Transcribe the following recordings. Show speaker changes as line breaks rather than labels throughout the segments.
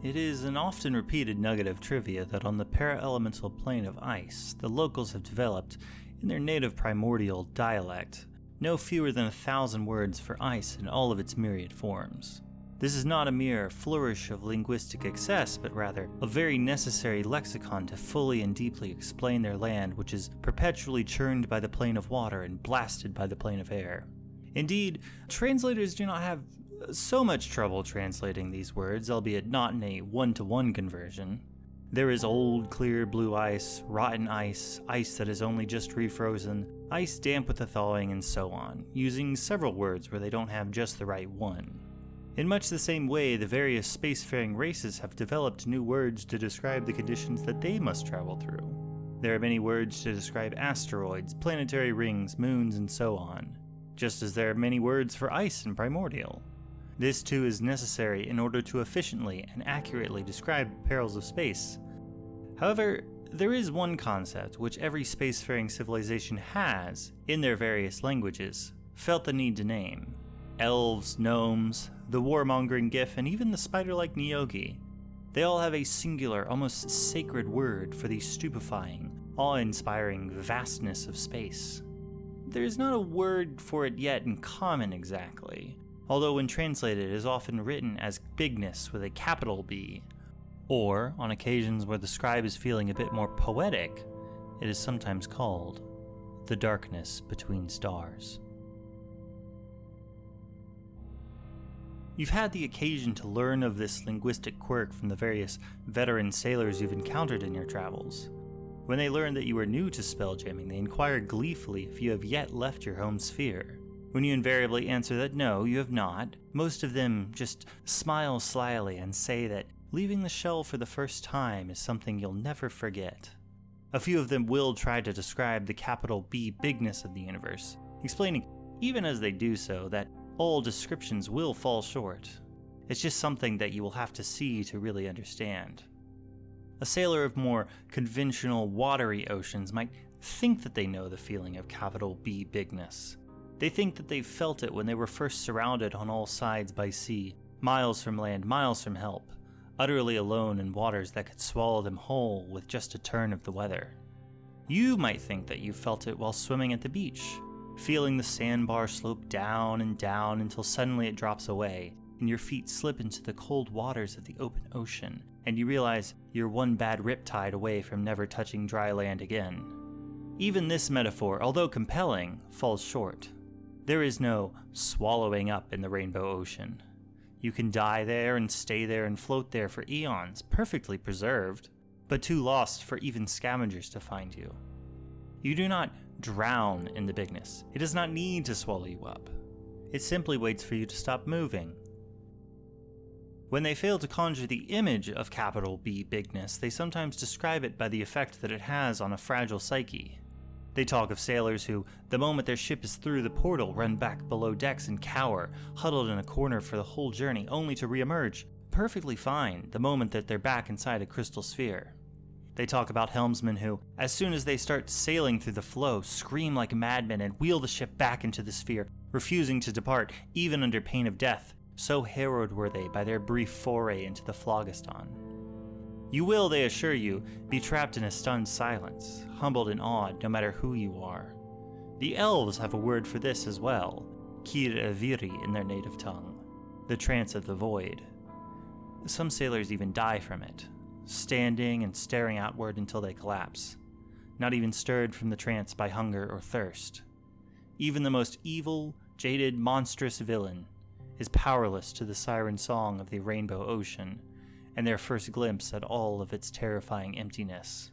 It is an often repeated nugget of trivia that on the para-elemental plane of ice, the locals have developed, in their native primordial dialect, no fewer than 1,000 words for ice in all of its myriad forms. This is not a mere flourish of linguistic excess, but rather a very necessary lexicon to fully and deeply explain their land, which is perpetually churned by the plane of water and blasted by the plane of air. Indeed, translators do not have so much trouble translating these words, albeit not in a one-to-one conversion. There is old, clear blue ice, rotten ice, ice that is only just refrozen, ice damp with the thawing, and so on, using several words where they don't have just the right one. In much the same way, the various spacefaring races have developed new words to describe the conditions that they must travel through. There are many words to describe asteroids, planetary rings, moons, and so on, just as there are many words for ice and primordial. This too is necessary in order to efficiently and accurately describe the perils of space. However, there is one concept which every spacefaring civilization has, in their various languages, felt the need to name. Elves, gnomes, the warmongering Gif, and even the spider-like Nyogi. They all have a singular, almost sacred word for the stupefying, awe-inspiring vastness of space. There is not a word for it yet in common exactly, although when translated it is often written as bigness with a capital B, or, on occasions where the scribe is feeling a bit more poetic, it is sometimes called the darkness between stars. You've had the occasion to learn of this linguistic quirk from the various veteran sailors you've encountered in your travels. When they learn that you are new to spelljamming, they inquire gleefully if you have yet left your home sphere. When you invariably answer that no, you have not, most of them just smile slyly and say that leaving the shell for the first time is something you'll never forget. A few of them will try to describe the capital B bigness of the universe, explaining, even as they do so, that all descriptions will fall short. It's just something that you will have to see to really understand. A sailor of more conventional, watery oceans might think that they know the feeling of capital B bigness. They think that they felt it when they were first surrounded on all sides by sea, miles from land, miles from help, utterly alone in waters that could swallow them whole with just a turn of the weather. You might think that you felt it while swimming at the beach, feeling the sandbar slope down and down until suddenly it drops away, and your feet slip into the cold waters of the open ocean, and you realize you're one bad riptide away from never touching dry land again. Even this metaphor, although compelling, falls short. There is no swallowing up in the rainbow ocean. You can die there and stay there and float there for eons, perfectly preserved, but too lost for even scavengers to find you. You do not drown in the bigness. It does not need to swallow you up. It simply waits for you to stop moving. When they fail to conjure the image of capital B bigness, they sometimes describe it by the effect that it has on a fragile psyche. They talk of sailors who, the moment their ship is through the portal, run back below decks and cower, huddled in a corner for the whole journey, only to re-emerge, perfectly fine, the moment that they're back inside a crystal sphere. They talk about helmsmen who, as soon as they start sailing through the flow, scream like madmen and wheel the ship back into the sphere, refusing to depart, even under pain of death. So harrowed were they by their brief foray into the phlogiston. You will, they assure you, be trapped in a stunned silence, humbled and awed no matter who you are. The elves have a word for this as well, Kir-Eviri in their native tongue, the trance of the void. Some sailors even die from it, standing and staring outward until they collapse, not even stirred from the trance by hunger or thirst. Even the most evil, jaded, monstrous villain is powerless to the siren song of the rainbow ocean, and their first glimpse at all of its terrifying emptiness.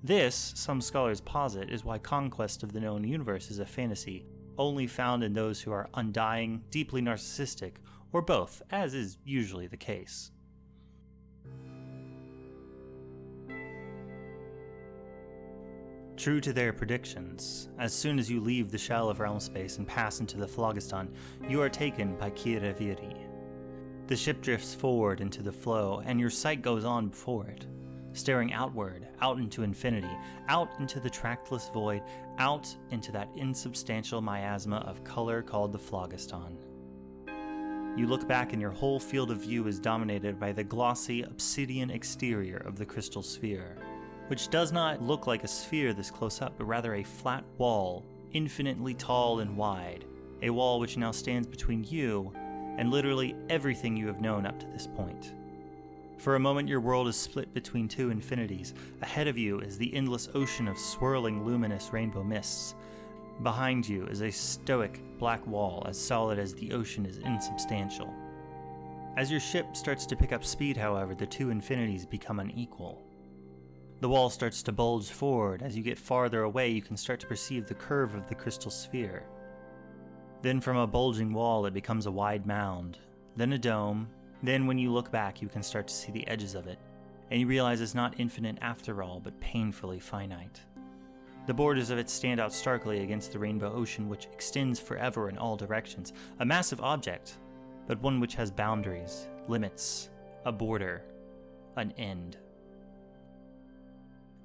This, some scholars posit, is why conquest of the known universe is a fantasy only found in those who are undying, deeply narcissistic, or both, as is usually the case. True to their predictions, as soon as you leave the shell of realm space and pass into the phlogiston, you are taken by Kir-Eviri. The ship drifts forward into the flow, and your sight goes on before it, staring outward, out into infinity, out into the trackless void, out into that insubstantial miasma of color called the phlogiston. You look back and your whole field of view is dominated by the glossy obsidian exterior of the crystal sphere, which does not look like a sphere this close up, but rather a flat wall, infinitely tall and wide, a wall which now stands between you and literally everything you have known up to this point. For a moment your world is split between two infinities. Ahead of you is the endless ocean of swirling luminous rainbow mists. Behind you is a stoic black wall as solid as the ocean is insubstantial. As your ship starts to pick up speed, however, the two infinities become unequal. The wall starts to bulge forward. As you get farther away, you can start to perceive the curve of the crystal sphere. Then from a bulging wall, it becomes a wide mound, then a dome. Then when you look back, you can start to see the edges of it, and you realize it's not infinite after all, but painfully finite. The borders of it stand out starkly against the rainbow ocean, which extends forever in all directions, a massive object, but one which has boundaries, limits, a border, an end.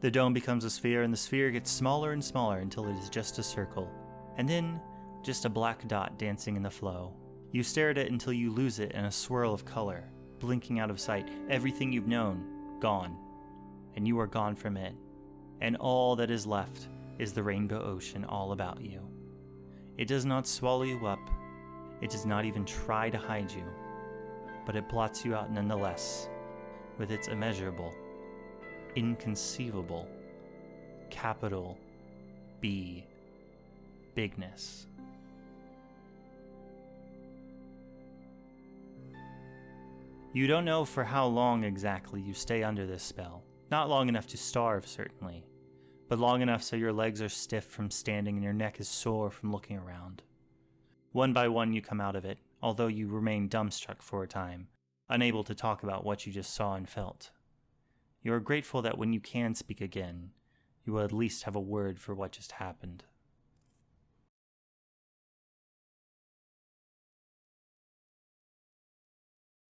The dome becomes a sphere, and the sphere gets smaller and smaller until it is just a circle, and then just a black dot dancing in the flow. You stare at it until you lose it in a swirl of color, blinking out of sight. Everything you've known, gone, and you are gone from it, and all that is left is the rainbow ocean all about you. It does not swallow you up, it does not even try to hide you, but it blots you out nonetheless, with its immeasurable, inconceivable, capital B, bigness. You don't know for how long exactly you stay under this spell. Not long enough to starve, certainly, but long enough so your legs are stiff from standing and your neck is sore from looking around. One by one you come out of it, although you remain dumbstruck for a time, unable to talk about what you just saw and felt. You are grateful that when you can speak again, you will at least have a word for what just happened.